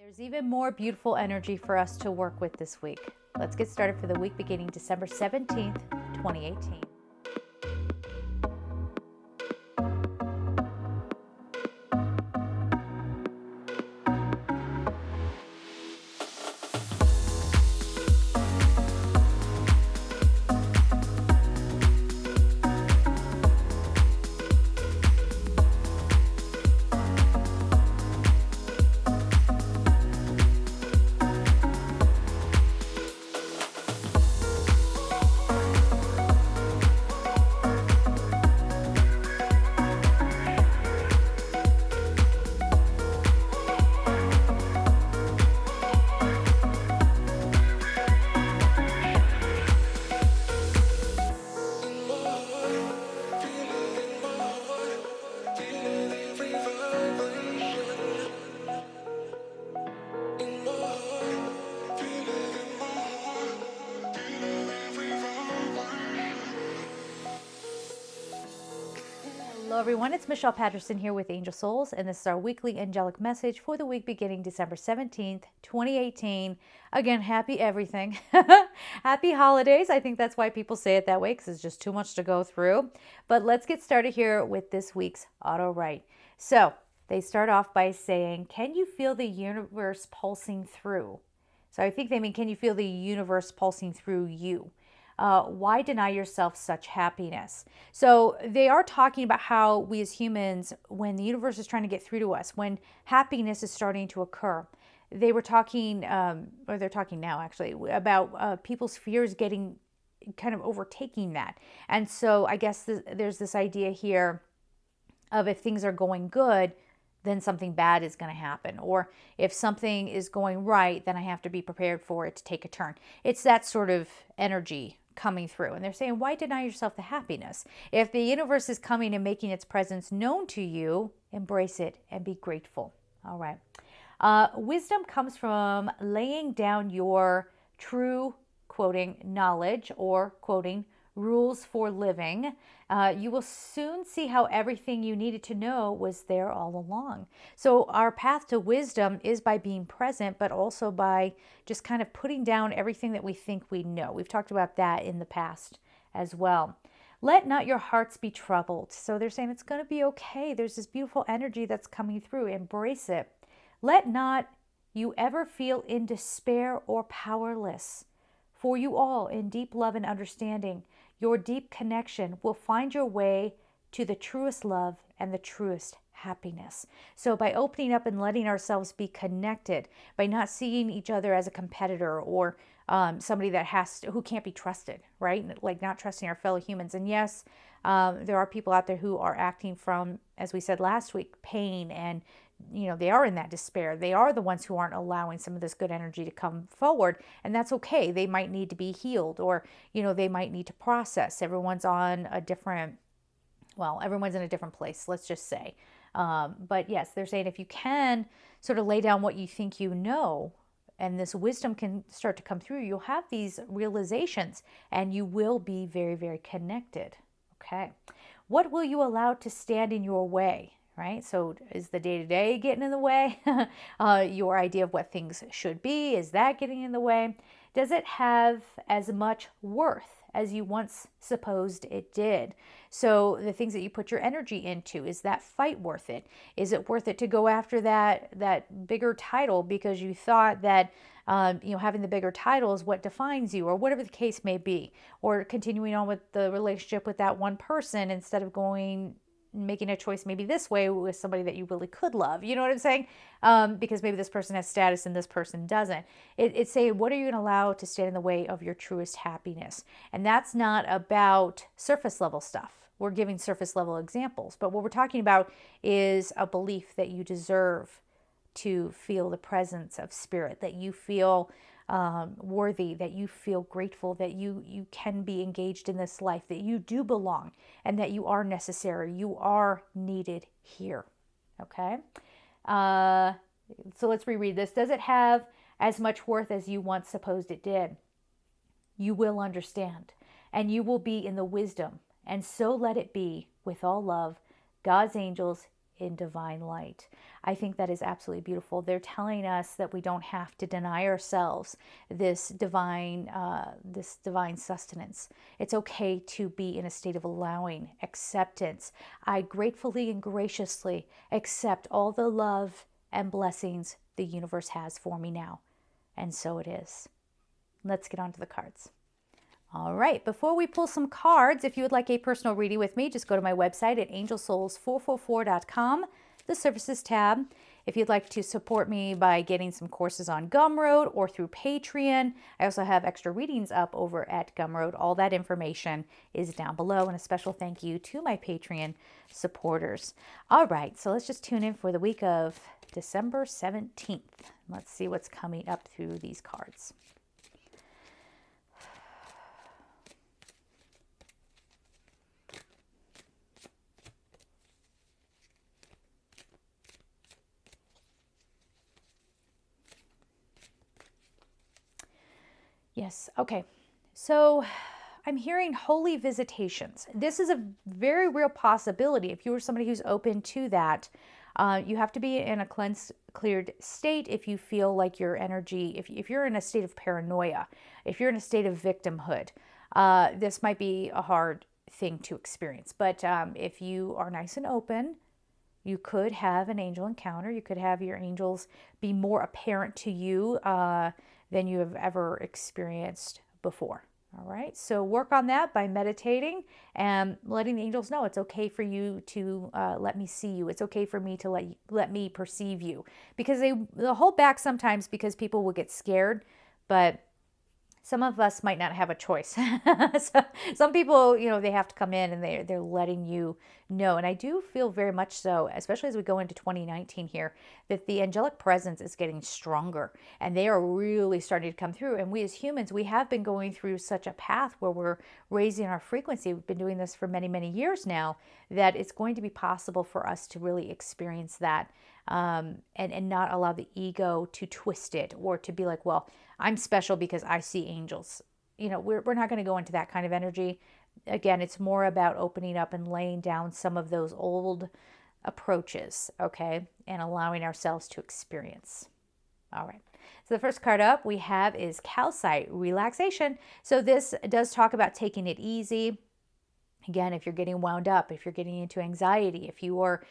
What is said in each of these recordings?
There's even more beautiful energy for us to work with this week. Let's get started for the week beginning December 17th, 2018. Hello everyone, it's Michelle Patterson here with Angel Souls, and this is our weekly angelic message for the week beginning December 17th, 2018. Again, happy everything. Happy holidays. I think that's why people say it that way, because it's just too much to go through. But let's get started here with this week's auto write. So they start off by saying, can you feel the universe pulsing through? So I think they mean, can you feel the universe pulsing through you? Why deny yourself such happiness? So they are talking about how we as humans, when the universe is trying to get through to us, when happiness is starting to occur, they were talking, or they're talking now actually, about people's fears getting kind of overtaking that. And so I guess there's this idea here of if things are going good, then something bad is going to happen. Or if something is going right, then I have to be prepared for it to take a turn. It's that sort of energy coming through. And they're saying, why deny yourself the happiness? If the universe is coming and making its presence known to you, embrace it and be grateful. All right. Wisdom comes from laying down your true, quoting, knowledge, or quoting, rules for living. You will soon see how everything you needed to know was there all along. So our path to wisdom is by being present, but also by just kind of putting down everything that we think we know. We've talked about that in the past as well. Let not your hearts be troubled. So they're saying it's going to be okay. There's this beautiful energy that's coming through. Embrace it. Let not you ever feel in despair or powerless. For you all, in deep love and understanding, your deep connection will find your way to the truest love and the truest happiness. So by opening up and letting ourselves be connected, by not seeing each other as a competitor or somebody who can't be trusted, right? Like not trusting our fellow humans. And yes, there are people out there who are acting from, as we said last week, pain, and they are in that despair. They are the ones who aren't allowing some of this good energy to come forward, and that's okay. They might need to be healed, or they might need to process. Everyone's in a different place, let's just say. But yes, they're saying if you can sort of lay down what you think you know, and this wisdom can start to come through, you'll have these realizations, and you will be very, very connected. Okay. What will you allow to stand in your way? Right? So is the day-to-day getting in the way? Your idea of what things should be, is that getting in the way? Does it have as much worth as you once supposed it did? So the things that you put your energy into, is that fight worth it? Is it worth it to go after that bigger title because you thought that having the bigger title is what defines you, or whatever the case may be, or continuing on with the relationship with that one person instead of making a choice maybe this way with somebody that you really could love. You know what I'm saying? Because maybe this person has status and this person doesn't. It's saying, what are you going to allow to stand in the way of your truest happiness? And that's not about surface level stuff. We're giving surface level examples. But what we're talking about is a belief that you deserve to feel the presence of spirit, that you feel worthy, that you feel grateful, that you can be engaged in this life, that you do belong, and that you are necessary, you are needed here. Okay? So let's reread this. Does it have as much worth as you once supposed it did? You will understand, and you will be in the wisdom, and so let it be with all love, God's angels, in divine light. I think that is absolutely beautiful. They're telling us that we don't have to deny ourselves this divine sustenance. It's okay to be in a state of allowing, acceptance. I gratefully and graciously accept all the love and blessings the universe has for me now. And so it is. Let's get on to the cards. All right, before we pull some cards, if you would like a personal reading with me, just go to my website at angelsouls444.com, the services tab. If you'd like to support me by getting some courses on Gumroad or through Patreon, I also have extra readings up over at Gumroad. All that information is down below, and a special thank you to my Patreon supporters. All right, so let's just tune in for the week of December 17th. Let's see what's coming up through these cards. Yes, okay. So I'm hearing holy visitations. This is a very real possibility. If you are somebody who's open to that, you have to be in a cleared state if you feel like your energy, if you're in a state of paranoia, if you're in a state of victimhood, this might be a hard thing to experience. But if you are nice and open, you could have an angel encounter. You could have your angels be more apparent to you than you have ever experienced before. All right, so work on that by meditating and letting the angels know it's okay for you to let me see you. It's okay for me to let me perceive you, because they'll hold back sometimes because people will get scared, but some of us might not have a choice. So, some people, they have to come in and they're letting you know. And I do feel very much so, especially as we go into 2019 here, that the angelic presence is getting stronger and they are really starting to come through. And we as humans, we have been going through such a path where we're raising our frequency. We've been doing this for many, many years now, that it's going to be possible for us to really experience that and not allow the ego to twist it or to be like, well, I'm special because I see angels. We're not going to go into that kind of energy. Again, it's more about opening up and laying down some of those old approaches, okay, and allowing ourselves to experience. All right. So the first card up we have is Calcite, relaxation. So this does talk about taking it easy. Again, if you're getting wound up, if you're getting into anxiety, if your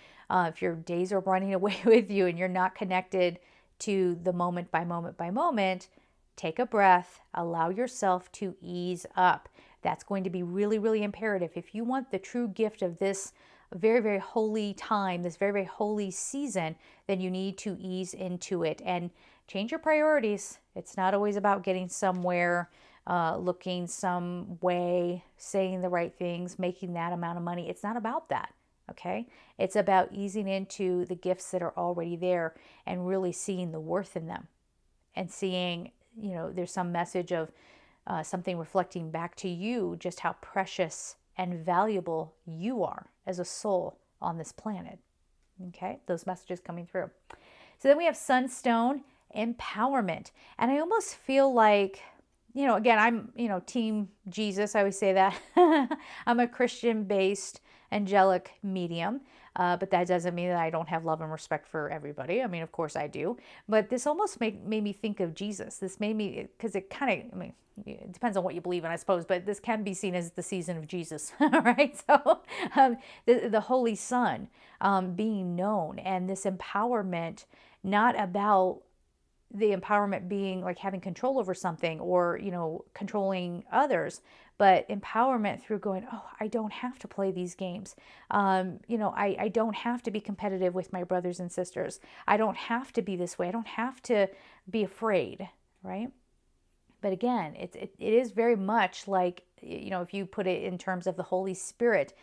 days are running away with you and you're not connected to the moment by moment by moment, take a breath, allow yourself to ease up. That's going to be really, really imperative. If you want the true gift of this very, very holy time, this very, very holy season, then you need to ease into it and change your priorities. It's not always about getting somewhere, looking some way, saying the right things, making that amount of money. It's not about that. Okay. It's about easing into the gifts that are already there and really seeing the worth in them and seeing, there's some message of something reflecting back to you just how precious and valuable you are as a soul on this planet. Okay. Those messages coming through. So then we have Sunstone, empowerment. And I almost feel like, again, I'm, team Jesus. I always say that. I'm a Christian-based angelic medium, but that doesn't mean that I don't have love and respect for everybody. I mean, of course I do. But this almost made me think of Jesus. This made me, because it kind of, it depends on what you believe in, I suppose, but this can be seen as the season of Jesus, right? So the Holy Son being known, and this empowerment, not about the empowerment being like having control over something or, controlling others, but empowerment through going, oh, I don't have to play these games. I don't have to be competitive with my brothers and sisters. I don't have to be this way. I don't have to be afraid, right? But again, it is very much like, if you put it in terms of the Holy Spirit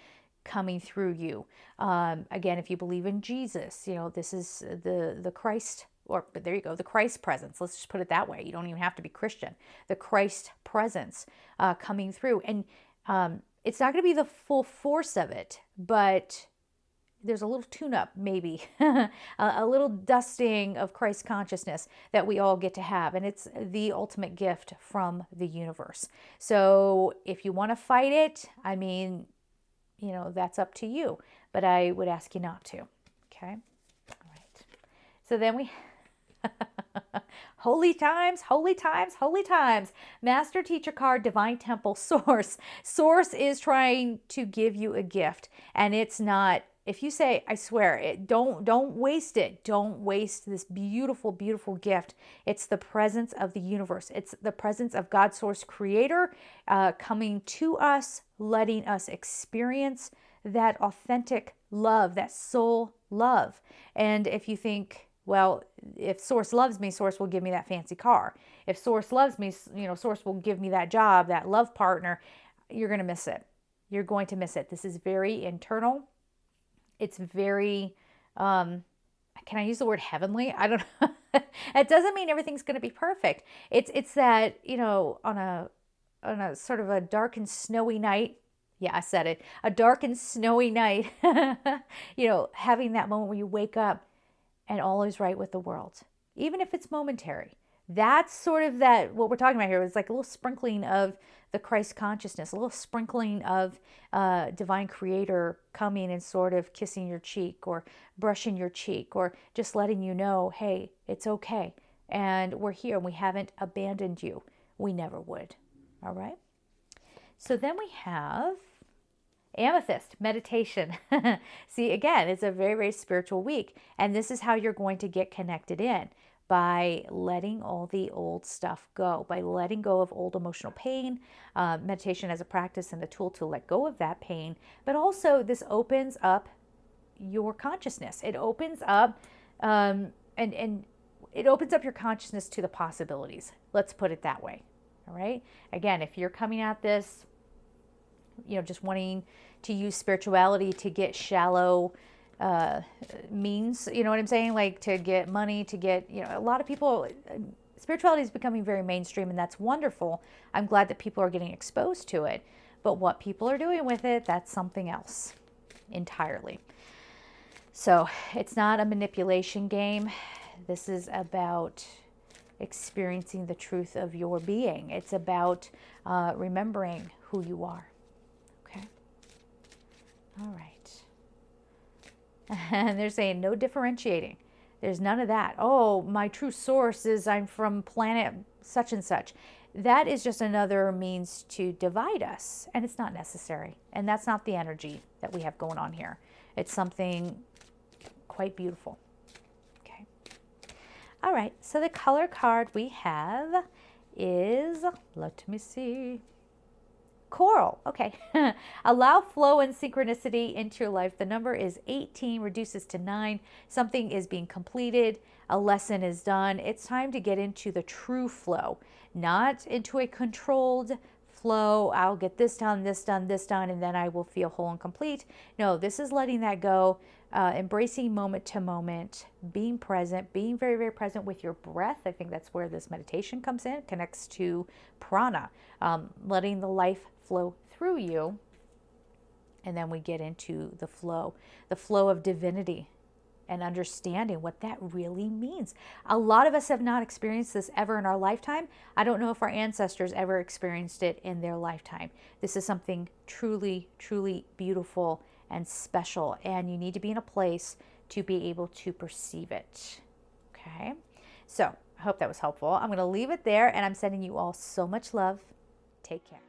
coming through you. Again, if you believe in Jesus, this is the Christ. But there you go, the Christ presence. Let's just put it that way. You don't even have to be Christian. The Christ presence coming through. And it's not going to be the full force of it, but there's a little tune-up maybe, a little dusting of Christ consciousness that we all get to have. And it's the ultimate gift from the universe. So if you want to fight it, that's up to you. But I would ask you not to. Okay. All right. So then we holy times, holy times, holy times. Master teacher card, divine temple, source. Source is trying to give you a gift, and it's not. If you say, I swear it, don't waste it. Don't waste this beautiful, beautiful gift. It's the presence of the universe. It's the presence of God, source, creator, coming to us, letting us experience that authentic love, that soul love. And if you think, well, if source loves me, source will give me that fancy car. If source loves me, source will give me that job, that love partner, you're going to miss it. You're going to miss it. This is very internal. It's very, can I use the word heavenly? I don't know. It doesn't mean everything's going to be perfect. It's that, on a sort of a dark and snowy night. Yeah, I said it. A dark and snowy night, having that moment where you wake up and all is right with the world, even if it's momentary. That's sort of what we're talking about here. It's like a little sprinkling of the Christ consciousness, a little sprinkling of divine creator coming and sort of kissing your cheek or brushing your cheek or just letting you know, hey, it's okay. And we're here and we haven't abandoned you. We never would. All right. So then we have Amethyst, meditation. See, again, it's a very, very spiritual week. And this is how you're going to get connected in, by letting all the old stuff go, by letting go of old emotional pain. Meditation as a practice and a tool to let go of that pain. But also this opens up your consciousness. It opens up and it opens up your consciousness to the possibilities. Let's put it that way. All right. Again, if you're coming at this, just wanting to use spirituality to get shallow means, you know what I'm saying? Like to get money, to get, a lot of people, spirituality is becoming very mainstream, and that's wonderful. I'm glad that people are getting exposed to it. But what people are doing with it, that's something else entirely. So it's not a manipulation game. This is about experiencing the truth of your being. It's about remembering who you are. Okay. All right. And they're saying no differentiating. There's none of that. Oh, my true source is I'm from planet such and such. That is just another means to divide us, and it's not necessary. And that's not the energy that we have going on here. It's something quite beautiful. Okay. All right. So the color card we have is, let me see, Coral. Okay. Allow flow and synchronicity into your life. The number is 18, reduces to 9. Something is being completed. A lesson is done. It's time to get into the true flow, not into a controlled flow. I'll get this done, this done, this done, and then I will feel whole and complete. No, this is letting that go, embracing moment to moment, being present, being very, very present with your breath. I think that's where this meditation comes in, connects to prana, letting the life flow through you. And then we get into the flow of divinity and understanding what that really means. A lot of us have not experienced this ever in our lifetime. I don't know if our ancestors ever experienced it in their lifetime. This is something truly, truly beautiful and special, and you need to be in a place to be able to perceive it. Okay, so I hope that was helpful. I'm going to leave it there, and I'm sending you all so much love. Take care.